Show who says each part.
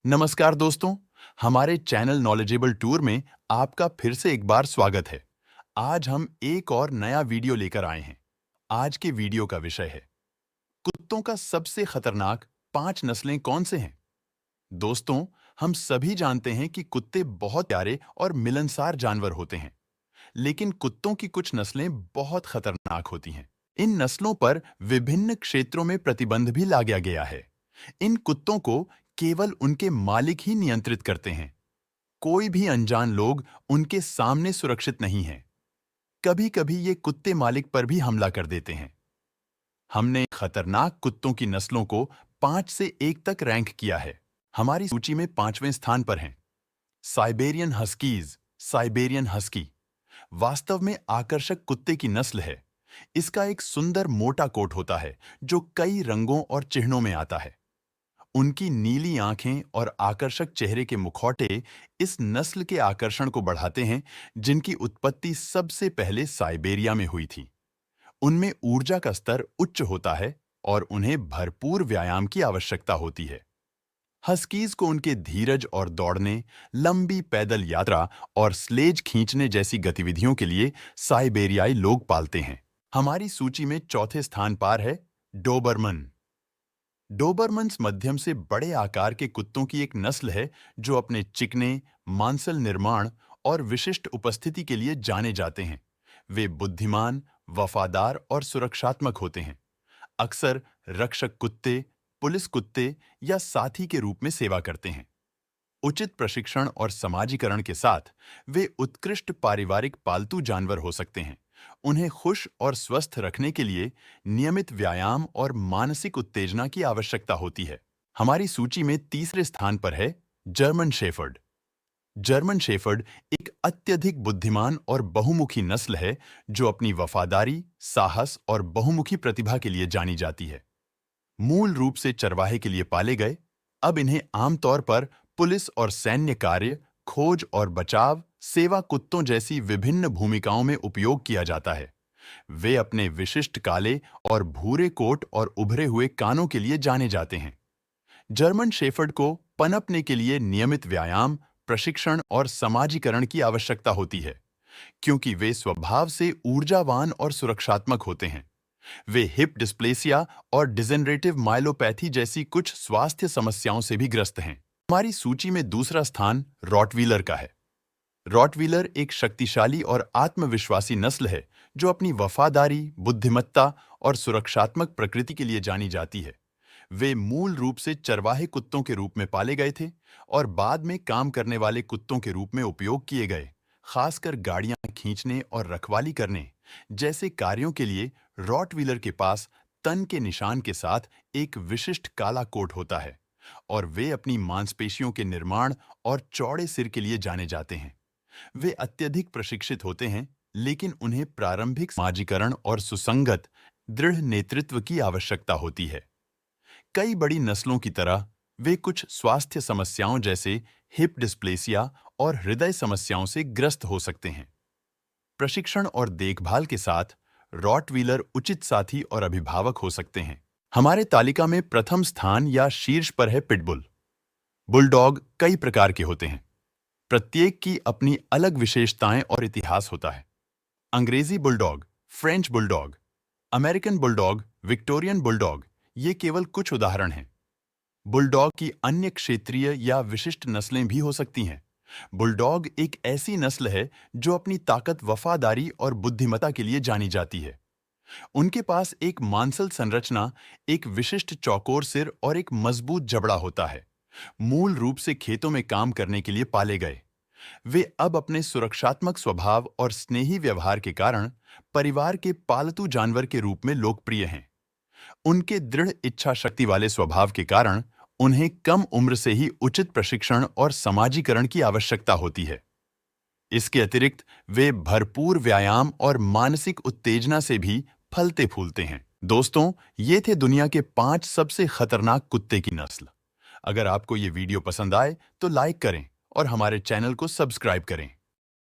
Speaker 1: नमस्कार दोस्तों, हमारे चैनल नॉलेजेबल टूर में आपका फिर से एक बार स्वागत है। आज हम एक और नया वीडियो लेकर आए हैं। आज के वीडियो का विषय है कुत्तों का सबसे खतरनाक 5 नस्लें कौन से हैं। दोस्तों, हम सभी जानते हैं कि कुत्ते बहुत प्यारे और मिलनसार जानवर होते हैं, लेकिन कुत्तों की कुछ नस्लें बहुत खतरनाक होती हैं। इन नस्लों पर विभिन्न क्षेत्रों में प्रतिबंध भी लगाया गया है। इन कुत्तों को केवल उनके मालिक ही नियंत्रित करते हैं। कोई भी अनजान लोग उनके सामने सुरक्षित नहीं हैं। कभी-कभी ये कुत्ते मालिक पर भी हमला कर देते हैं। हमने खतरनाक कुत्तों की नस्लों को 5 से 1 तक रैंक किया है। हमारी सूची में 5वें स्थान पर हैं साइबेरियन हस्कीज। साइबेरियन हस्की वास्तव में आकर्षक कुत्ते की नस्ल है। इसका एक सुंदर मोटा कोट होता है जो कई रंगों और चिन्हों में आता है। उनकी नीली आंखें और आकर्षक चेहरे के मुखौटे इस नस्ल के आकर्षण को बढ़ाते हैं, जिनकी उत्पत्ति सबसे पहले साइबेरिया में हुई थी। उनमें ऊर्जा का स्तर उच्च होता है और उन्हें भरपूर व्यायाम की आवश्यकता होती है। हस्कीज को उनके धीरज और दौड़ने, लंबी पैदल यात्रा और स्लेज खींचने जैसी गतिविधियों के लिए साइबेरियाई लोग पालते हैं। हमारी सूची में चौथे स्थान पर है डोबरमन। डोबरमन्स मध्यम से बड़े आकार के कुत्तों की एक नस्ल है जो अपने चिकने, मांसल निर्माण और विशिष्ट उपस्थिति के लिए जाने जाते हैं। वे बुद्धिमान, वफादार और सुरक्षात्मक होते हैं। अक्सर रक्षक कुत्ते, पुलिस कुत्ते या साथी के रूप में सेवा करते हैं। उचित प्रशिक्षण और समाजीकरण के साथ वे उत्कृष्ट पारिवारिक पालतू जानवर हो सकते हैं। उन्हें खुश और स्वस्थ रखने के लिए नियमित व्यायाम और मानसिक उत्तेजना की आवश्यकता होती है। हमारी सूची में तीसरे स्थान पर है जर्मन शेफर्ड। जर्मन शेफर्ड एक अत्यधिक बुद्धिमान और बहुमुखी नस्ल है जो अपनी वफादारी, साहस और बहुमुखी प्रतिभा के लिए जानी जाती है। मूल रूप से चरवाहे के लिए पाले गए, अब इन्हें आमतौर पर पुलिस और सैन्य कार्य, खोज और बचाव, सेवा कुत्तों जैसी विभिन्न भूमिकाओं में उपयोग किया जाता है। वे अपने विशिष्ट काले और भूरे कोट और उभरे हुए कानों के लिए जाने जाते हैं। जर्मन शेफर्ड को पनपने के लिए नियमित व्यायाम, प्रशिक्षण और समाजीकरण की आवश्यकता होती है, क्योंकि वे स्वभाव से ऊर्जावान और सुरक्षात्मक होते हैं। वे हिप डिस्प्लेसिया और डिजेनरेटिव माइलोपैथी जैसी कुछ स्वास्थ्य समस्याओं से भी ग्रस्त हैं। हमारी सूची में दूसरा स्थान रॉटवीलर का है। रॉटवीलर एक शक्तिशाली और आत्मविश्वासी नस्ल है जो अपनी वफादारी, बुद्धिमत्ता और सुरक्षात्मक प्रकृति के लिए जानी जाती है। वे मूल रूप से चरवाहे कुत्तों के रूप में पाले गए थे और बाद में काम करने वाले कुत्तों के रूप में उपयोग किए गए, खासकर गाड़ियां खींचने और रखवाली करने जैसे कार्यों के लिए। रॉटवीलर के पास तन के निशान के साथ एक विशिष्ट काला कोट होता है और वे अपनी मांसपेशियों के निर्माण और चौड़े सिर के लिए जाने जाते हैं। वे अत्यधिक प्रशिक्षित होते हैं, लेकिन उन्हें प्रारंभिक समाजीकरण और सुसंगत, दृढ़ नेतृत्व की आवश्यकता होती है। कई बड़ी नस्लों की तरह वे कुछ स्वास्थ्य समस्याओं जैसे हिप डिस्प्लेसिया और हृदय समस्याओं से ग्रस्त हो सकते हैं। प्रशिक्षण और देखभाल के साथ रॉटवीलर उचित साथी और अभिभावक हो सकते हैं। हमारे तालिका में प्रथम स्थान या शीर्ष पर है पिटबुल। बुलडॉग कई प्रकार के होते हैं। प्रत्येक की अपनी अलग विशेषताएं और इतिहास होता है। अंग्रेजी bulldog, French bulldog, American bulldog, Victorian bulldog, ये केवल कुछ उदाहरण हैं। बुलडॉग की अन्य क्षेत्रीय या विशिष्ट नस्लें भी हो सकती हैं। बुलडॉग एक ऐसी नस्ल है जो अपनी ताकत, वफादारी और बुद्धिमत्ता के लिए जानी जाती है। उनके पास एक मांसल संरचना, एक विशिष्ट चौकोर सिर और एक मजबूत जबड़ा होता है। मूल रूप से खेतों में काम करने के लिए पाले गए, वे अब अपने सुरक्षात्मक स्वभाव और स्नेही व्यवहार के कारण परिवार के पालतू जानवर के रूप में लोकप्रिय हैं। उनके दृढ़ इच्छा शक्ति वाले स्वभाव के कारण उन्हें कम उम्र से ही उचित प्रशिक्षण और समाजीकरण की आवश्यकता होती है। इसके अतिरिक्त वे भरपूर व्यायाम और मानसिक उत्तेजना से भी फलते फूलते हैं। दोस्तों, ये थे दुनिया के 5 सबसे खतरनाक कुत्ते की नस्ल। अगर आपको ये वीडियो पसंद आए तो लाइक करें और हमारे चैनल को सब्सक्राइब करें।